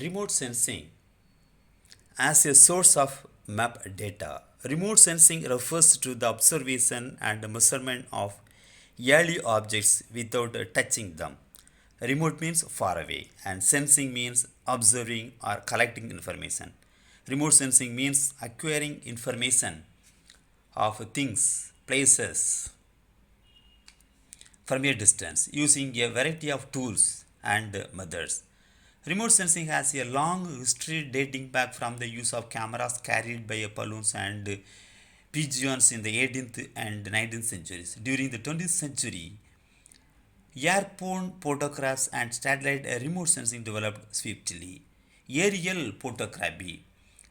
remote sensing as a source of map data. Remote sensing refers to the observation and measurement of early objects without touching them. Remote means far away, and sensing means observing or collecting information. Remote sensing means acquiring information of things, places from a distance using a variety of tools and methods. Remote sensing has a long history dating back from the use of cameras carried by balloons and pigeons in the 18th and 19th centuries. During the 20th century, airborne photographs and satellite remote sensing developed swiftly. Aerial photography.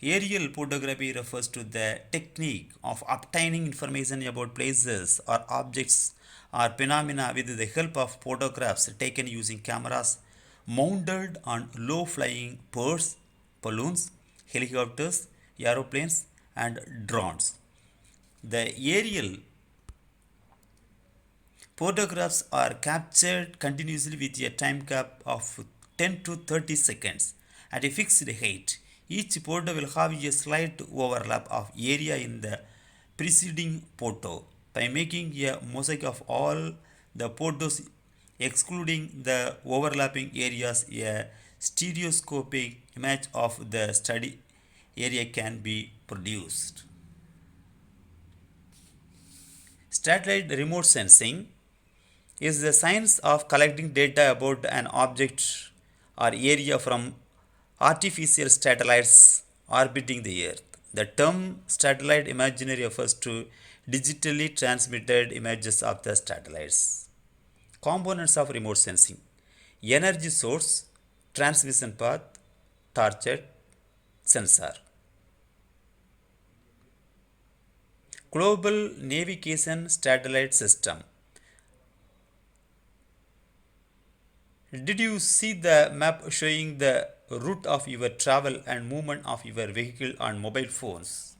Aerial photography refers to the technique of obtaining information about places or objects or phenomena with the help of photographs taken using cameras mounted on low flying birds, balloons, helicopters, aeroplanes, and drones. The aerial photographs are captured continuously with a time gap of 10 to 30 seconds at a fixed height. Each photo will have a slight overlap of area in the preceding photo. By making a mosaic of all the photos excluding the overlapping areas, a stereoscopic image of the study area can be produced. Satellite remote sensing is the science of collecting data about an object or area from artificial satellites orbiting the Earth. The term satellite imagery refers to digitally transmitted images of the satellites. Components of remote sensing: energy source, transmission path, target, sensor. Global navigation satellite system. Did you see the map showing the route of your travel and movement of your vehicle on mobile phones?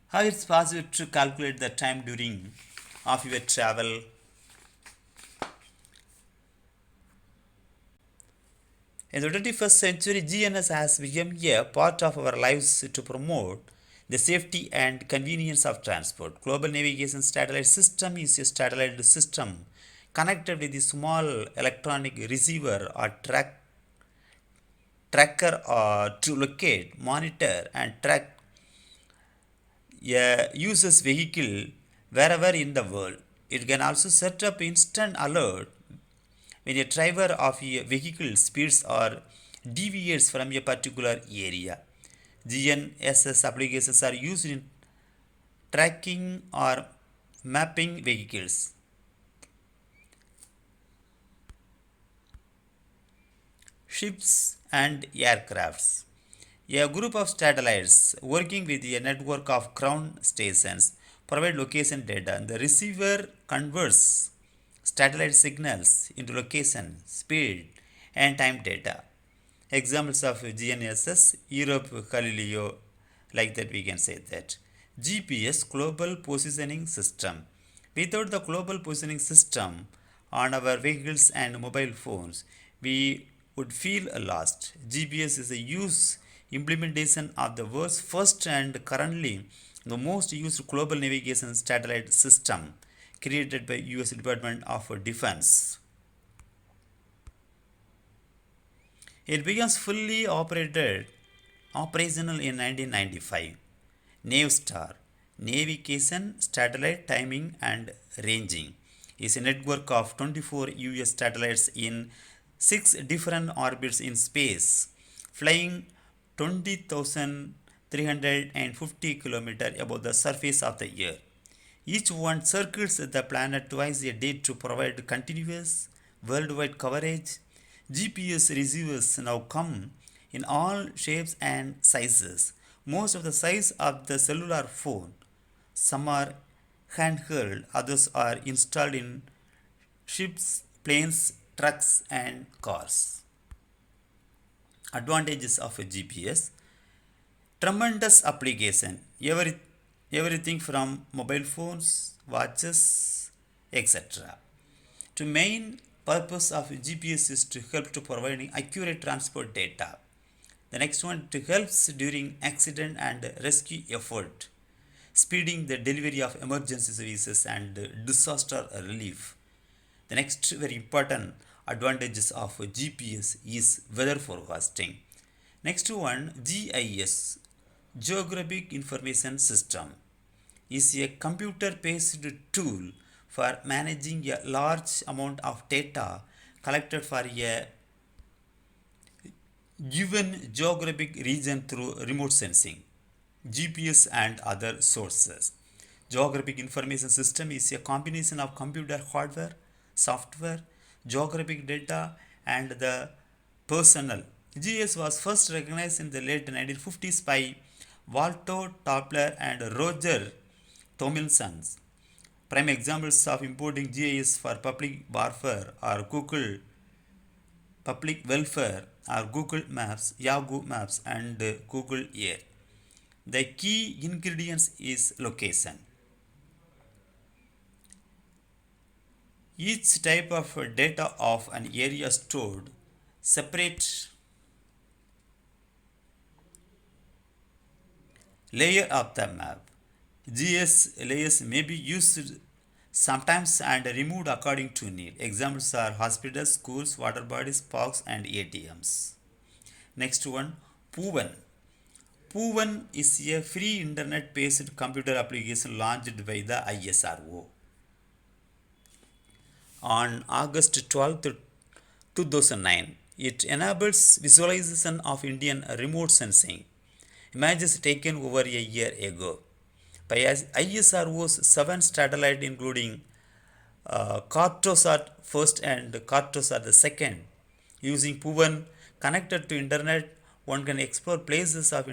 How it's possible to calculate the time during of your travel? In the 21st century, GNS has become a part of our lives to promote the safety and convenience of transport. Global Navigation Satellite System is a satellite system connected with a small electronic receiver or tracker to locate, monitor, and track a user's vehicle wherever in the world. It can also set up instant alert when a driver of a vehicle speeds or deviates from a particular area. GNSS applications are used in tracking or mapping vehicles. Ships and aircrafts. A group of satellites working with a network of ground stations provide location data. The receiver converts satellite signals into location, speed, and time data. Examples of GNSS: Europe Galileo, like that we can say that. GPS, Global Positioning System. Without the global positioning system on our vehicles and mobile phones, we would feel lost. GPS is a use implementation of the world's first and currently the most used global navigation satellite system created by US Department of Defense. It began fully operational in 1995. Navstar, Navigation Satellite Timing and Ranging, is a network of 24 US satellites in 6 different orbits in space, flying 20,350 kilometers above the surface of the Earth. Each one circles the planet twice a day to provide continuous worldwide coverage. GPS receivers now come in all shapes and sizes, most of the size of the cellular phone. Some are handheld, others are installed in ships, planes, trucks, and cars. Advantages of a GPS: tremendous application, everything from mobile phones, watches, etc., to main Purpose of GPS is to help to providing accurate transport data. The next one, it helps during accident and rescue effort, speeding the delivery of emergency services and disaster relief. The next very important advantages of GPS is weather forecasting. Next one, GIS, Geographic Information System, is a computer-based tool for managing a large amount of data collected for a given geographic region through remote sensing, GPS and other sources. Geographic information system is a combination of computer hardware, software, geographic data and the personnel. GS was first recognized in the late 1950s by Walter Toppler and Roger Tomlinson. Prime examples of importing GIS for public warfare are Google Public Welfare are Google Maps, Yahoo Maps and Google Earth. The key ingredients is location. Each type of data of an area stored separate layer of the map. GS layers may be used sometimes and removed according to need. Examples are hospitals, schools, water bodies, parks and ATMs. Next one, Poovan. Poovan is a free internet-based computer application launched by the ISRO. On August 12, 2009, it enables visualization of Indian remote sensing images taken over a year ago by ISRO's 7 satellites including Cartosat first and Cartosat the second. Using Poovan connected to internet, one can explore places of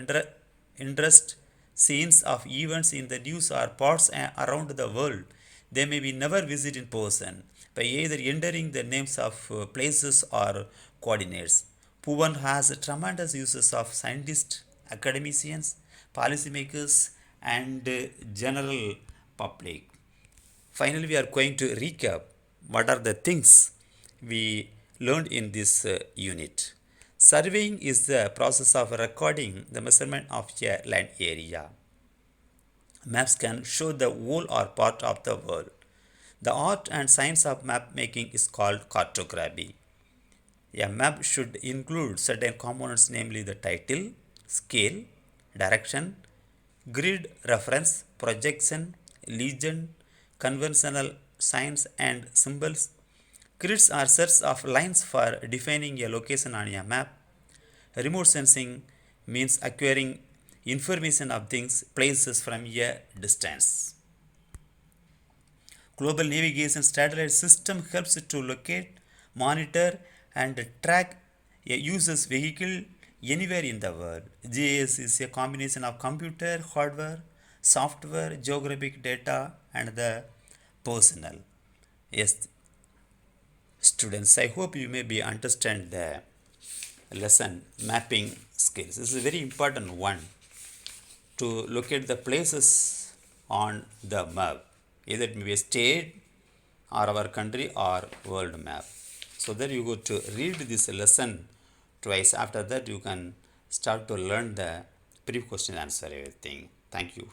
interest, scenes of events in the news or parts around the world they may be never visit in person by either entering the names of places or coordinates. Poovan has tremendous uses of scientists, academicians, policymakers, and general public. Finally, we are going to recap what are the things we learned in this unit. Surveying is the process of recording the measurement of a land area. Maps can show the whole or part of the world. The art and science of map making is called cartography. A map should include certain components, namely the title, scale, direction, grid reference, projection, legend, conventional signs and symbols. Grids are sets of lines for defining a location on a map. Remote sensing means acquiring information of things, places from a distance. Global navigation satellite system helps to locate, monitor and track a user's vehicle anywhere in the world. GIS is a combination of computer, hardware, software, geographic data and the personnel. Yes, students, I hope you may be understand the lesson mapping skills. This is a very important one to locate the places on the map. Either it may be a state or our country or world map. So that you go to read this lesson twice. After that you can start to learn the brief question answer everything. Thank you.